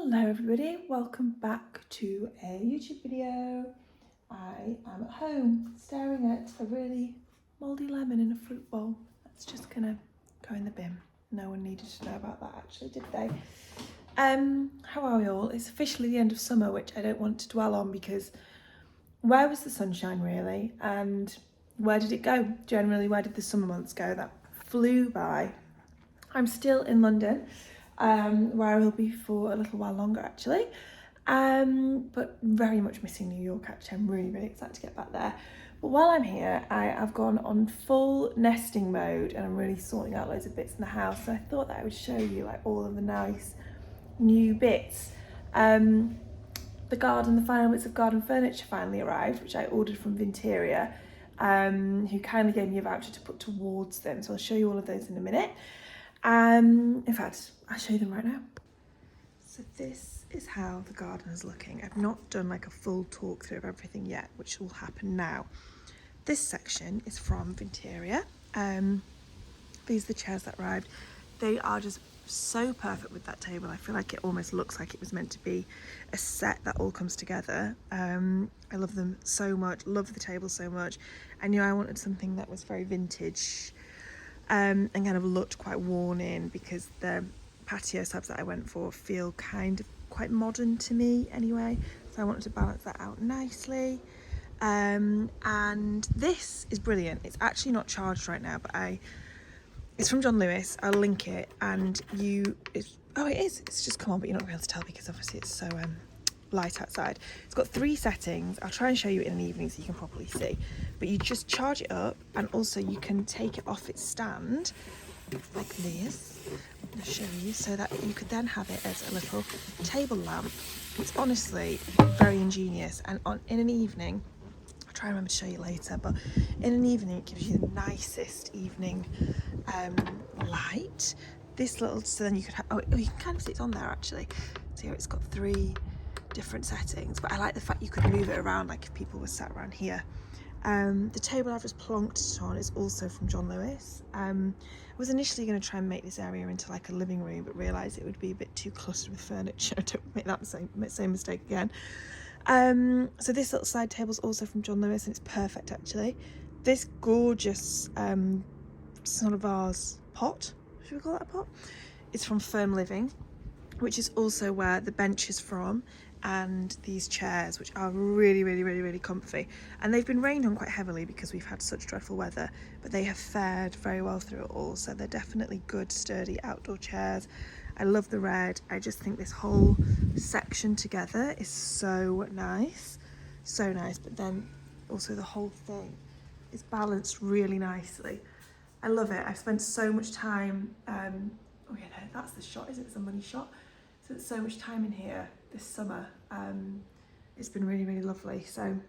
Hello everybody, welcome back to a YouTube video. I am at home staring at a really mouldy lemon in a fruit bowl. That's just gonna go in the bin. No one needed to know about that actually, did they? How are we all? It's officially the end of summer, which I don't want to dwell on because where was the sunshine really? And where did it go? Generally, where did the summer months go? That flew by. I'm still in London. Where I will be for a little while longer actually, but very much missing New York actually. I'm really excited to get back there. But while I'm here, I've gone on full nesting mode and I'm really sorting out loads of bits in the house. So I thought that I would show you like all of the nice new bits. The final bits of garden furniture finally arrived, which I ordered from Vinterior, who kindly gave me a voucher to put towards them. So I'll show you all of those in a minute. In fact, I'll show you them right now. So this is how the garden is looking. I've not done like a full talk through of everything yet, which will happen now. This section is from Vinterior. These are the chairs that arrived. They are just so perfect with that table. I feel like it almost looks like it was meant to be a set that all comes together. I love them so much, love the table so much. I knew I wanted something that was very vintage, and kind of looked quite worn in because the patio slabs that I went for feel kind of quite modern to me anyway, so I wanted to balance that out nicely. And this is brilliant. It's actually not charged right now, but it's from John Lewis. I'll link it, and it is, it's just come on, but you're not gonna be able to tell because obviously it's so light outside. It's got 3 settings. I'll try and show you it in the evening so you can properly see, but you just charge it up, and also you can take it off its stand like this. I'm going to show you so that you could then have it as a little table lamp. It's honestly very ingenious, and in an evening, I'll try and remember to show you later, but in an evening it gives you the nicest evening light. This little, so then you could have, you can kind of see it's on there actually. So here it's got 3 different settings, but I like the fact you could move it around, like if people were sat around here. The table I've just plonked it on is also from John Lewis. I was initially going to try and make this area into like a living room, but realised it would be a bit too cluttered with furniture. Don't make that same mistake again. So this little side table is also from John Lewis, and it's perfect actually. This gorgeous sort of vase pot, should we call that a pot? It's from Ferm Living, which is also where the bench is from, and these chairs, which are really comfy. And they've been rained on quite heavily because we've had such dreadful weather, but they have fared very well through it all. So they're definitely good, sturdy outdoor chairs. I love the red. I just think this whole section together is so nice, but then also the whole thing is balanced really nicely. I love it. I've spent so much time, oh yeah, no, that's the shot, isn't it? It's a money shot. Spent so much time in here this summer. It's been really lovely. So I'm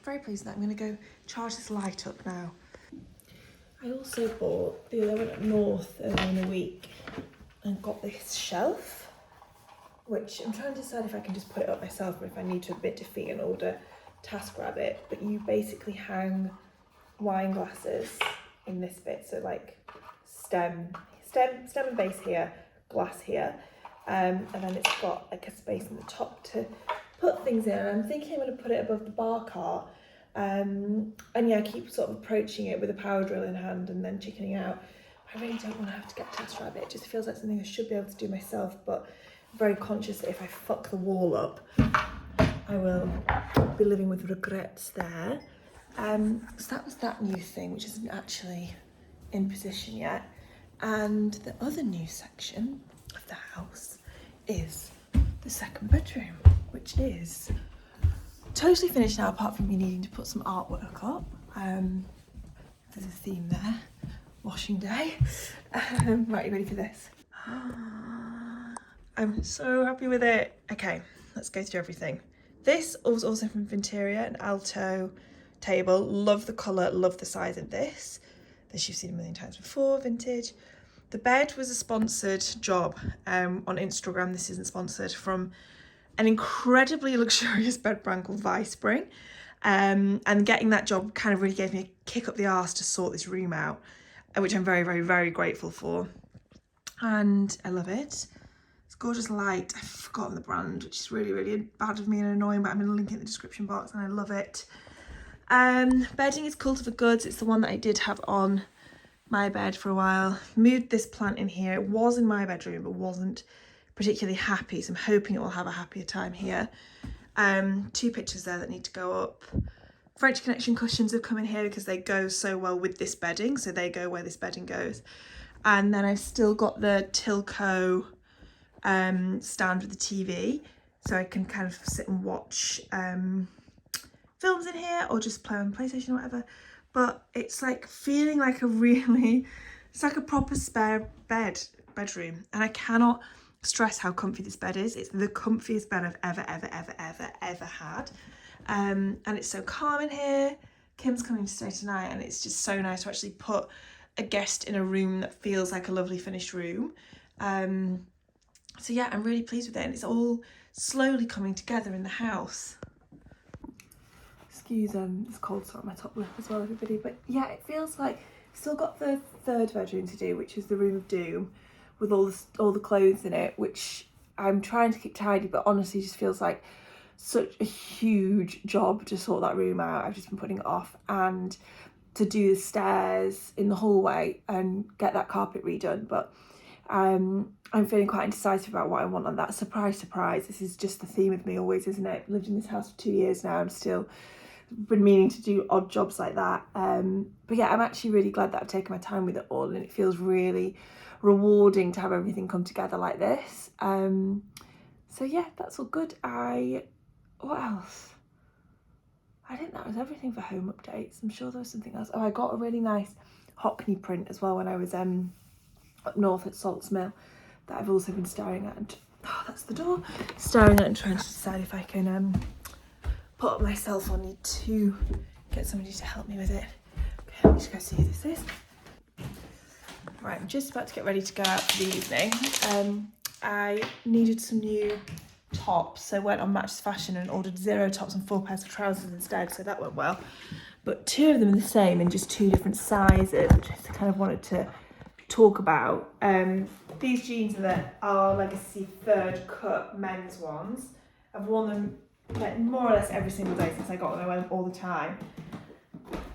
very pleased that I'm going to go charge this light up now. I also bought the other one at North earlier in the week and got this shelf, which I'm trying to decide if I can just put it up myself or if I need to a bit defeat and order TaskRabbit. But you basically hang wine glasses in this bit, so like stem and base here, glass here. And then it's got like a space in the top to put things in. I'm thinking I'm going to put it above the bar cart. And yeah, I keep sort of approaching it with a power drill in hand and then chickening out. I really don't want to have to get TaskRabbit. It just feels like something I should be able to do myself, but I'm very conscious that if I fuck the wall up, I will be living with regrets there. So that was that new thing, which isn't actually in position yet. And the other new section of the house is the second bedroom, which is totally finished now, apart from me needing to put some artwork up. There's a theme there, washing day. Right, you ready for this? I'm so happy with it. Okay, let's go through everything. This was also from Vinterior, an alto table. Love the colour, love the size of this. This you've seen a million times before, vintage. The bed was a sponsored job on Instagram. This isn't sponsored, from an incredibly luxurious bed brand called Vispring. And getting that job kind of really gave me a kick up the arse to sort this room out, which I'm very grateful for. And I love it. It's gorgeous light. I've forgotten the brand, which is really, really bad of me and annoying, but I'm going to link it in the description box and I love it. Bedding is Cultivar Goods. It's the one that I did have on my bed for a while. Moved this plant in here. It was in my bedroom, but wasn't particularly happy, so I'm hoping it will have a happier time here. 2 pictures there that need to go up. French Connection cushions have come in here because they go so well with this bedding, so they go where this bedding goes. And then I've still got the Tilco stand with the TV, so I can kind of sit and watch films in here or just play on PlayStation or whatever. But it's like feeling like it's like a proper spare bedroom, and I cannot stress how comfy this bed is. It's the comfiest bed I've ever had. And it's so calm in here. Kim's coming to stay tonight, and it's just so nice to actually put a guest in a room that feels like a lovely finished room. So yeah, I'm really pleased with it, and it's all slowly coming together in the house. Excuse this cold sore on my top lip as well, everybody. But yeah, it feels like still got the 3rd bedroom to do, which is the room of doom, with all the clothes in it, which I'm trying to keep tidy, but honestly just feels like such a huge job to sort that room out. I've just been putting it off, and to do the stairs in the hallway and get that carpet redone. But I'm feeling quite indecisive about what I want on that. Surprise, surprise. This is just the theme of me always, isn't it? I've lived in this house for 2 years now and still been meaning to do odd jobs like that. But yeah, I'm actually really glad that I've taken my time with it all, and it feels really rewarding to have everything come together like this. So yeah, that's all good. What else? I think that was everything for home updates. I'm sure there was something else. Oh, I got a really nice Hockney print as well when I was up north at Salts Mill that I've also been staring at. And oh, that's the door. Staring at and trying to decide if I can put up myself or need to get somebody to help me with it. Okay, let me just go see who this is. Right, I'm just about to get ready to go out for the evening. I needed some new tops, so I went on Matches Fashion and ordered 0 tops and 4 pairs of trousers instead, so that went well. But 2 of them are the same in just 2 different sizes, which I kind of wanted to talk about. These jeans are the Our Legacy 3rd cut men's ones. I've worn them like more or less every single day since I got them. I wear them all the time.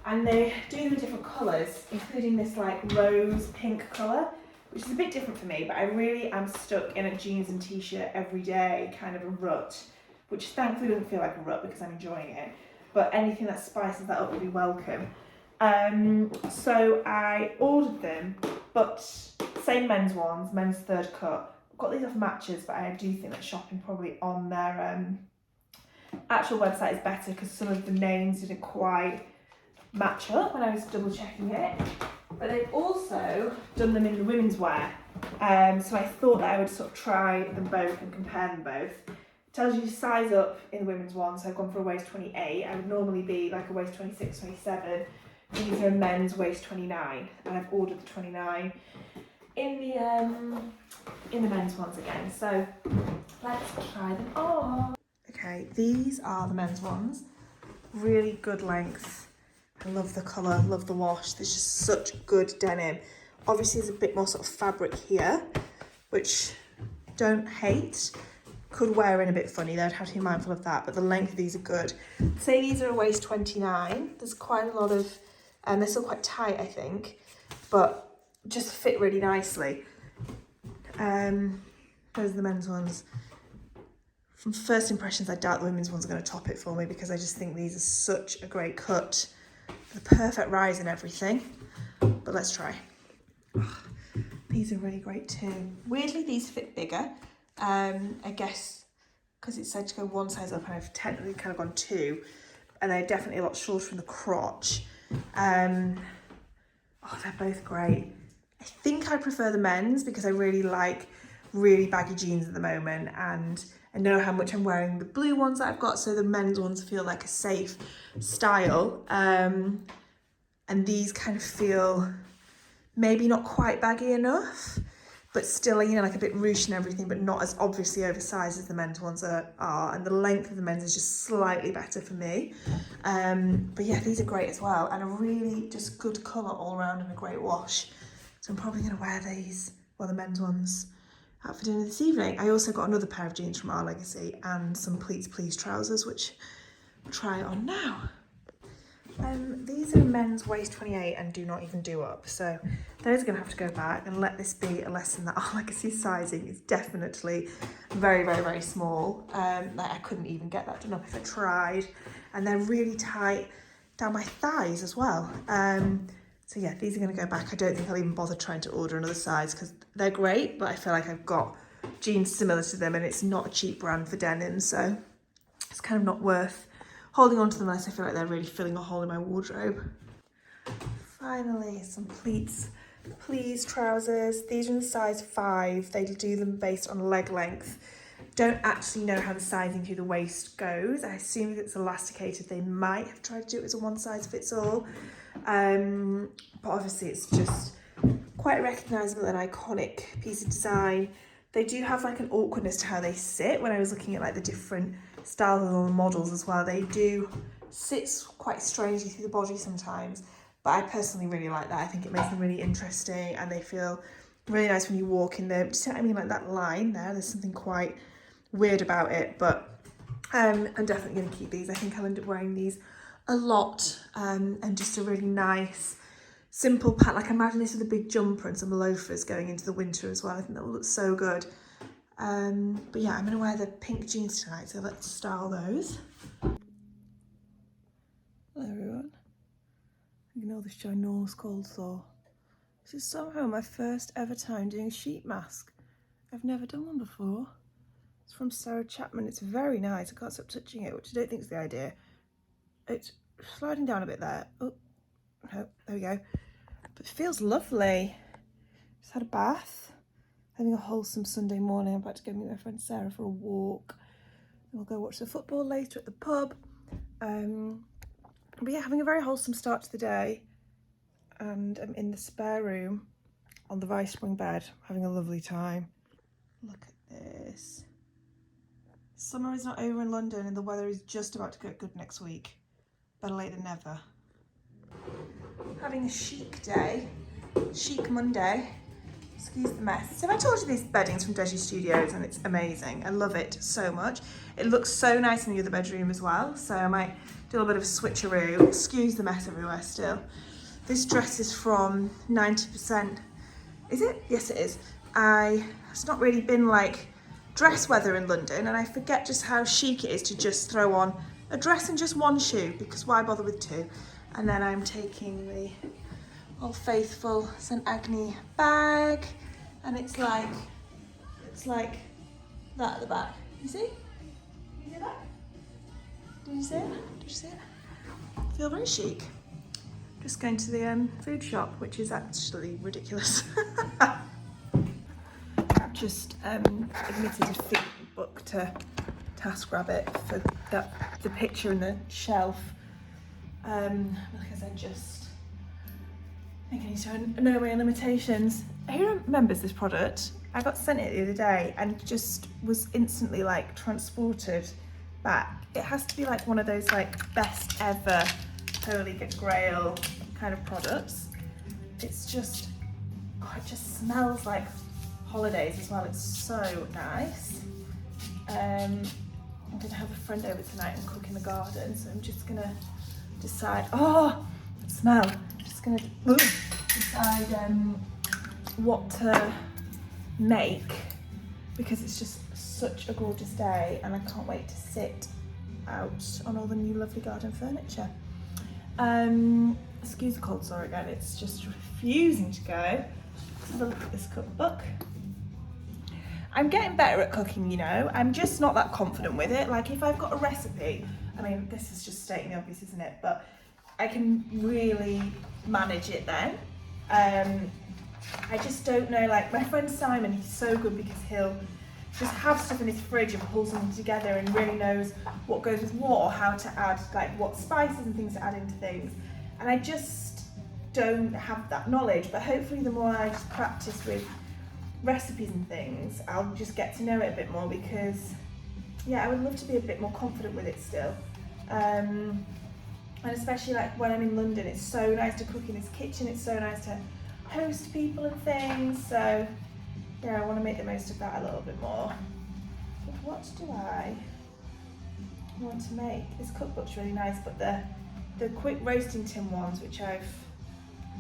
And they do them in different colours, including this like rose pink colour, which is a bit different for me, but I really am stuck in a jeans and t-shirt every day kind of a rut, which thankfully doesn't feel like a rut because I'm enjoying it, but anything that spices that up would be welcome. So I ordered them, but same men's ones, men's 3rd cut. I've got these off Matches, but I do think that shopping probably on their actual website is better because some of the names didn't quite match up when I was double checking it. But they've also done them in the women's wear, so I thought that I would sort of try them both and compare them both. It tells you to size up in the women's one, so I've gone for a waist 28. I would normally be like a waist 26, 27. These are a men's waist 29, and I've ordered the 29 in the men's ones again. So let's try them on. Okay, these are the men's ones. Really good length. I love the colour, love the wash. There's just such good denim. Obviously there's a bit more sort of fabric here, which don't hate. Could wear in a bit funny though, I'd have to be mindful of that, but the length of these are good. Say these are a waist 29. There's quite a lot of, they're still quite tight I think, but just fit really nicely. Those are the men's ones. From first impressions, I doubt the women's ones are going to top it for me because I just think these are such a great cut. The perfect rise and everything, but let's try. Oh, these are really great too. Weirdly, these fit bigger. I guess because it said to go 1 size up and I've technically kind of gone 2, and they're definitely a lot shorter from the crotch. Oh, they're both great. I think I prefer the men's because I really like really baggy jeans at the moment, and I know how much I'm wearing the blue ones that I've got, so the men's ones feel like a safe style. And these kind of feel maybe not quite baggy enough, but still, you know, like a bit ruched and everything, but not as obviously oversized as the men's ones are. And the length of the men's is just slightly better for me. But yeah, these are great as well, and a really just good colour all around and a great wash. So I'm probably going to wear these, well, the men's ones, out for dinner this evening. I also got another pair of jeans from Our Legacy and some Pleats Please trousers, which I'll try on now. These are men's waist 28 and do not even do up, so those are going to have to go back, and let this be a lesson that Our Legacy sizing is definitely very, very, very small. Like I couldn't even get that done up if I tried, and they're really tight down my thighs as well. So yeah, these are going to go back. I don't think I'll even bother trying to order another size because they're great, but I feel like I've got jeans similar to them and it's not a cheap brand for denim, so it's kind of not worth holding on to them unless I feel like they're really filling a hole in my wardrobe. Finally, some Pleats Please trousers. These are in the size 5. They do them based on leg length. Don't actually know how the sizing through the waist goes. I assume if it's elasticated, they might have tried to do it as a one size fits all. But obviously it's just quite a recognisable and iconic piece of design. They do have like an awkwardness to how they sit. When I was looking at like the different styles of the models as well, they do sit quite strangely through the body sometimes, but I personally really like that. I think it makes them really interesting and they feel really nice when you walk in them. Do you know what I mean? Like that line there's something quite weird about it, but I'm definitely going to keep these. I think I'll end up wearing these a lot, and just a really nice simple pattern. Like imagine this with a big jumper and some loafers going into the winter as well. I think that will look so good. But yeah, I'm going to wear the pink jeans tonight, so let's style those. Hello everyone. Ignore this ginormous cold sore. This is somehow my first ever time doing a sheet mask. I've never done one before. It's from Chapman. It's very nice. I can't stop touching it, which I don't think is the idea. It's sliding down a bit there. Oh, no, there we go. But it feels lovely. Just had a bath. Having a wholesome Sunday morning. I'm about to go meet my friend Sarah for a walk. And we'll go watch the football later at the pub. But yeah, having a very wholesome start to the day. And I'm in the spare room on the vice spring bed, having a lovely time. Look at this. Summer is not over in London and the weather is just about to get good next week. Better late than never. Having a chic day, chic Monday. Excuse the mess. So I told you this bedding's from Deji Studios and it's amazing. I love it so much. It looks so nice in the other bedroom as well, so I might do a little bit of a switcheroo. Excuse the mess everywhere still. This dress is from 90%. Is it? Yes, it is. It's not really been like dress weather in London, and I forget just how chic it is to just throw on a dress and just one shoe, because why bother with two? And then I'm taking the old faithful St. Agni bag, and it's like that at the back. You see? You see that? Did you see it? Did you see it? I feel very chic. Just going to the food shop, which is actually ridiculous. Just admitted defeat, booked a TaskRabbit for the picture in the shelf, because I just think I need to know my limitations. Who remembers this product? I got sent it the other day and just was instantly like transported back. It has to be like one of those like best ever Holy Grail kind of products. It's just, it just smells like holidays as well. It's so nice. I'm gonna have a friend over tonight and cook in the garden, so I'm just gonna decide, smell. I'm just gonna decide what to make, because it's just such a gorgeous day and I can't wait to sit out on all the new lovely garden furniture. Excuse the cold sore again, it's just refusing to go. Let's have a look at this cookbook. I'm getting better at cooking, you know. I'm just not that confident with it. Like if I've got a recipe, I mean, this is just stating the obvious, isn't it? But I can really manage it then. I just don't know, like my friend Simon, he's so good because he'll just have stuff in his fridge and pull something together and really knows what goes with what, or how to add, like what spices and things to add into things. And I just don't have that knowledge, but hopefully the more I just practice with recipes and things, I'll just get to know it a bit more, because yeah, I would love to be a bit more confident with it still. And especially like when I'm in London, it's so nice to cook in this kitchen, it's so nice to host people and things, so yeah, I want to make the most of that a little bit more. But what do I want to make? This cookbook's really nice, but the quick roasting tin ones, which I've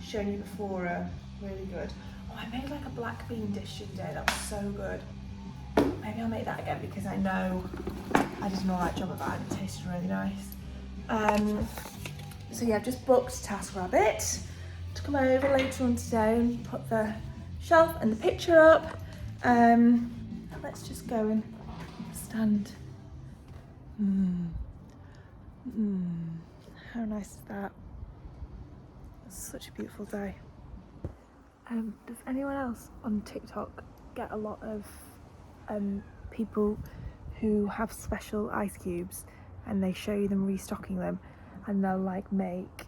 shown you before, are really good. Oh, I made like a black bean dish the other day. That was so good. Maybe I'll make that again because I know I did an alright job of that and it tasted really nice. So yeah, I've just booked TaskRabbit to come over later on today and put the shelf and the picture up. Let's just go and stand. How nice is that? It's such a beautiful day. Does anyone else on TikTok get a lot of people who have special ice cubes and they show you them restocking them, and they'll like make,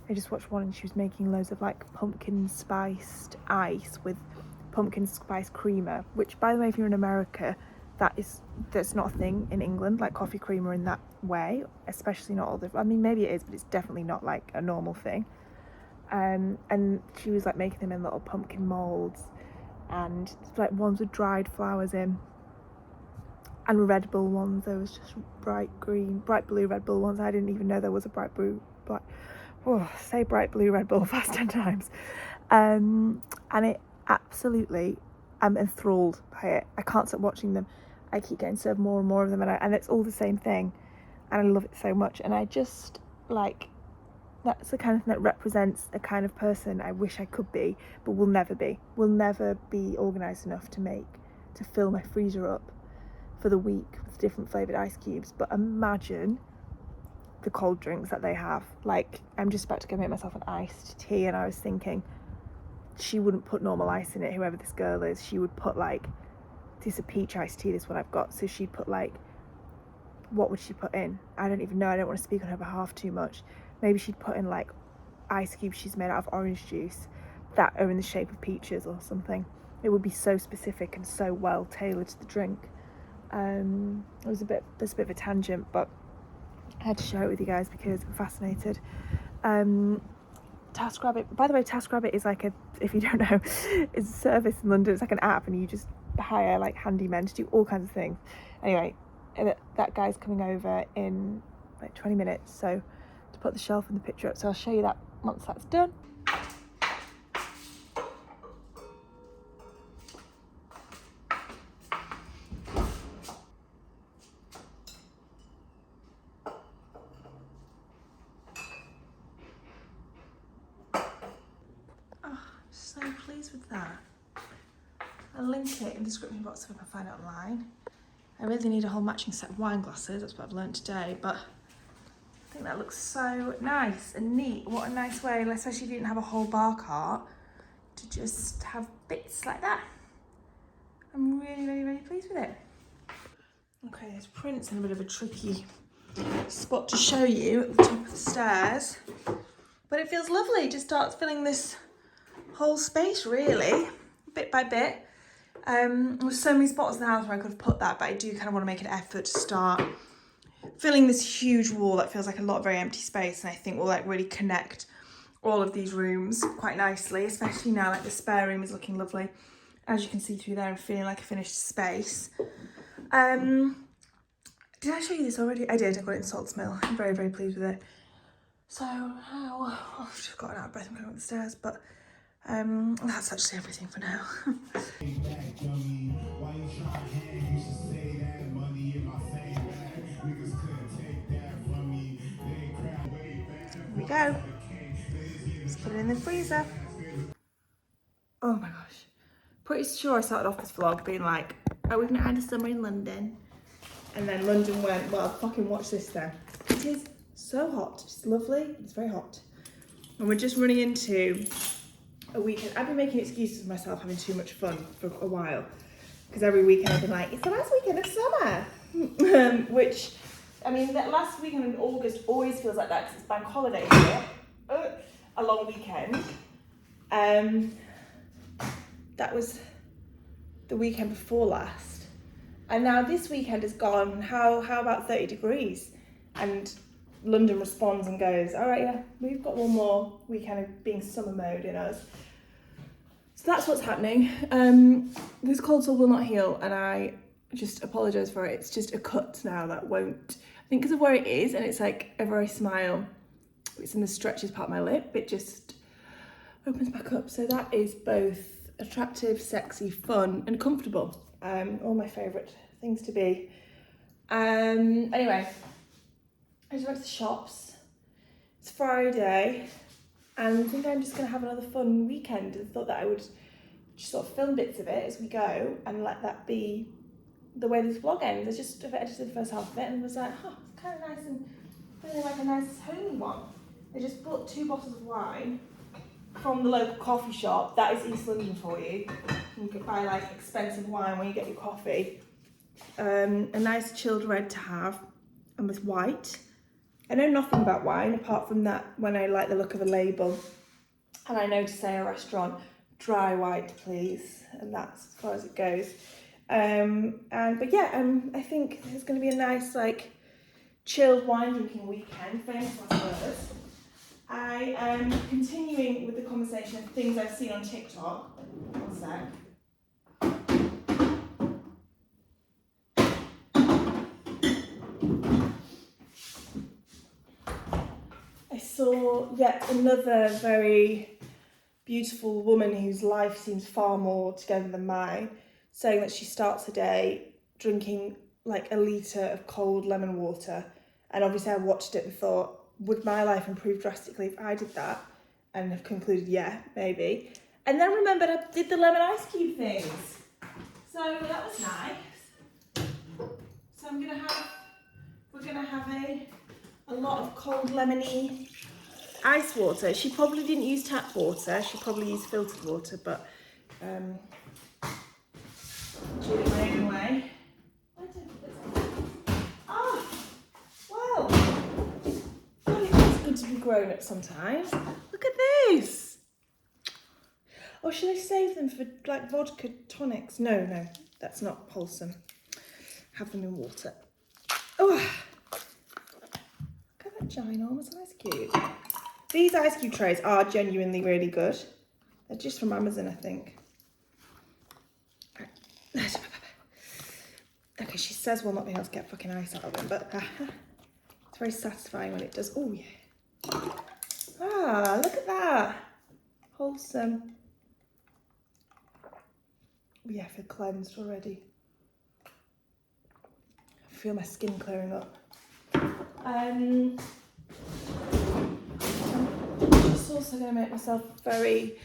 I just watched one and she was making loads of like pumpkin spiced ice with pumpkin spice creamer, which by the way, if you're in America, that's not a thing in England, like coffee creamer in that way, especially not all the, I mean maybe it is, but it's definitely not like a normal thing. And she was like making them in little pumpkin molds, and like ones with dried flowers in, and Red Bull ones. There was just bright blue Red Bull ones. I didn't even know there was a bright blue Red Bull fast 10 times. And it absolutely, I'm enthralled by it. I can't stop watching them. I keep getting served more and more of them, and it's all the same thing, and I love it so much. And I just like, that's the kind of thing that represents a kind of person I wish I could be, but will never be. Will never be organised enough to fill my freezer up for the week with different flavoured ice cubes. But imagine the cold drinks that they have. Like, I'm just about to go make myself an iced tea, and I was thinking, she wouldn't put normal ice in it, whoever this girl is. She would put like, this is a peach iced tea, this one I've got. So she'd put like, what would she put in? I don't even know. I don't want to speak on her behalf too much. Maybe she'd put in like ice cubes she's made out of orange juice that are in the shape of peaches or something. It would be so specific and so well tailored to the drink. There's a bit of a tangent, but I had to share it with you guys because I'm fascinated. TaskRabbit, by the way, TaskRabbit is like if you don't know, it's a service in London. It's like an app, and you just hire like handymen to do all kinds of things. Anyway, that guy's coming over in like 20 minutes, so to put the shelf and the picture up, so I'll show you that once that's done. So pleased with that. I'll link it in the description box if I can find it online. I really need a whole matching set of wine glasses, that's what I've learned today, but I think that looks so nice and neat. What a nice way, especially if you didn't have a whole bar cart, to just have bits like that. I'm really, really, really pleased with it. Okay, there's prints in a bit of a tricky spot to show you at the top of the stairs, but it feels lovely. It just starts filling this whole space really, bit by bit. There's so many spots in the house where I could have put that, but I do kind of want to make an effort to start filling this huge wall that feels like a lot of very empty space, and I think will like really connect all of these rooms quite nicely, especially now like the spare room is looking lovely, as you can see through there, and feeling like a finished space. Did I show you this already? I did. I got it in Salts Mill. I'm very, very pleased with it. So now, I've just gotten out of breath and going up the stairs, but that's actually everything for now. Here we go. Let's put it in the freezer. Oh my gosh. Pretty sure I started off this vlog being like, oh, we're gonna end a summer in London. And then London went, well, fucking watch this then. It is so hot. It's lovely. It's very hot. And we're just running into a weekend. I've been making excuses for myself having too much fun for a while, because every weekend I've been like, it's the last weekend of summer. Which, I mean, that last weekend in August always feels like that because it's bank holiday here. A long weekend. That was the weekend before last. And now this weekend is gone. How about 30 degrees? And London responds and goes, all right, yeah, we've got one more weekend of being summer mode in us. So that's what's happening. This cold sore will not heal, and I just apologise for it. It's just a cut now that won't, I think because of where it is, and it's like whenever I smile, it's in the stretches part of my lip, it just opens back up. So that is both attractive, sexy, fun, and comfortable. All my favourite things to be. Anyway, I just went to the shops. It's Friday, and I think I'm just going to have another fun weekend. I thought that I would just sort of film bits of it as we go and let that be the way this vlog ends. I edited the first half of it and was like, oh, it's kind of nice and feeling like a nice homey one. I just bought 2 bottles of wine from the local coffee shop. That is East London for you. You can buy like expensive wine when you get your coffee. A nice chilled red to have, and with white. I know nothing about wine apart from that when I like the look of a label, and I know to say a restaurant, dry white please, and that's as far as it goes. But yeah, I think it's going to be a nice like chilled wine drinking weekend, famous last words. I am continuing with the conversation of things I've seen on TikTok. One sec. I saw yet another very beautiful woman whose life seems far more together than mine, saying that she starts her day drinking like a litre of cold lemon water. And obviously I watched it and thought, would my life improve drastically if I did that? And have concluded, yeah, maybe. And then remembered I did the lemon ice cube things. So that was nice. So we're gonna have a lot of cold lemony ice water. She probably didn't use tap water, she probably used filtered water, but do it my own way. Ah, well, it's good to be grown up sometimes. Look at this. Oh, should I save them for like vodka tonics? No, that's not wholesome. Have them in water. Oh, look at that ginormous ice cube. These ice cube trays are genuinely really good. They're just from Amazon, I think. Okay, she says we'll not be able to get fucking ice out of them, but it's very satisfying when it does. Oh yeah. Ah, look at that. Wholesome. Oh yeah, I feel cleansed already. I feel my skin clearing up. I'm just also going to make myself a very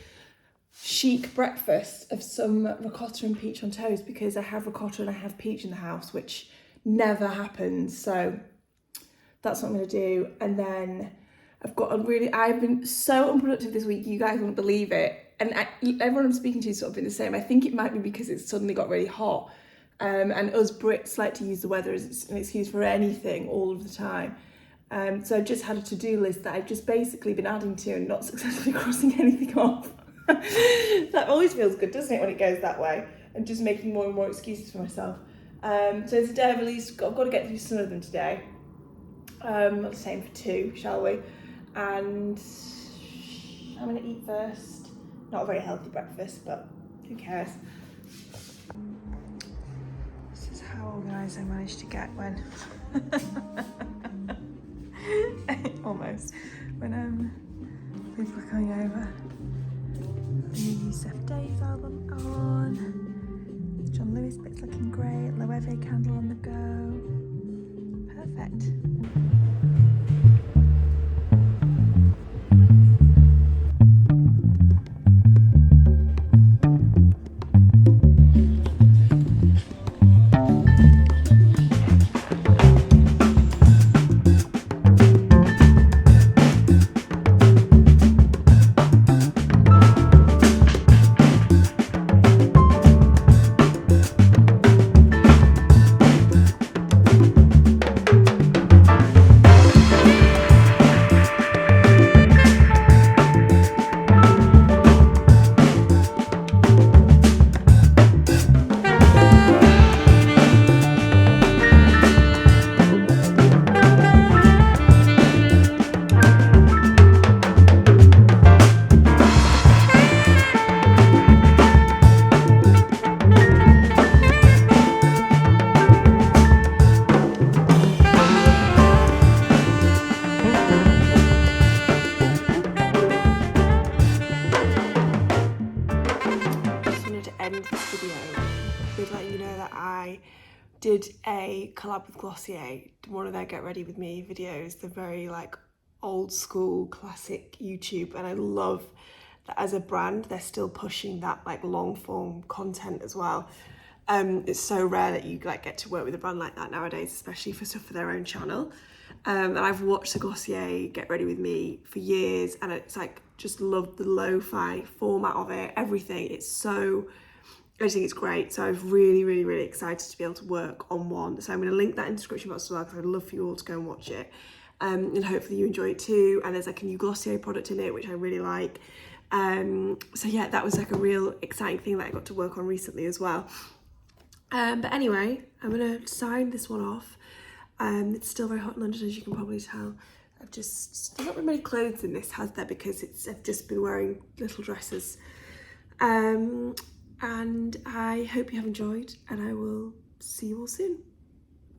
chic breakfast of some ricotta and peach on toast, because I have ricotta and I have peach in the house, which never happens. So that's what I'm going to do. And then I've been so unproductive this week, you guys won't believe it. And everyone I'm speaking to has sort of been the same. I think it might be because it's suddenly got really hot. And us Brits like to use the weather as an excuse for anything all of the time. So I've just had a to-do list that I've just basically been adding to and not successfully crossing anything off. That always feels good, doesn't it, when it goes that way? And just making more and more excuses for myself. So today I've at least got to get through some of them today. Let's aim for 2, shall we? And I'm going to eat first. Not a very healthy breakfast, but who cares? This is how organised I managed to get when... Almost. When people are coming over. The new Yussef Days album on. John Lewis bits looking great. Loewe candle on the go. Perfect. did a collab with Glossier, one of their Get Ready With Me videos, the very like old school classic YouTube, and I love that as a brand they're still pushing that like long form content as well. It's so rare that you like get to work with a brand like that nowadays, especially for stuff for their own channel. And I've watched the Glossier Get Ready With Me for years, and it's like just love the lo-fi format of it, everything. It's so, I just think it's great. So I'm really, really, really excited to be able to work on one. So I'm going to link that in the description box as well, because I'd love for you all to go and watch it. And hopefully you enjoy it too. And there's like a new Glossier product in it, which I really like. So yeah, that was like a real exciting thing that I got to work on recently as well. But anyway, I'm going to sign this one off. It's still very hot in London, as you can probably tell. There's not been many clothes in this, has there? Because I've just been wearing little dresses. And I hope you have enjoyed, and I will see you all soon.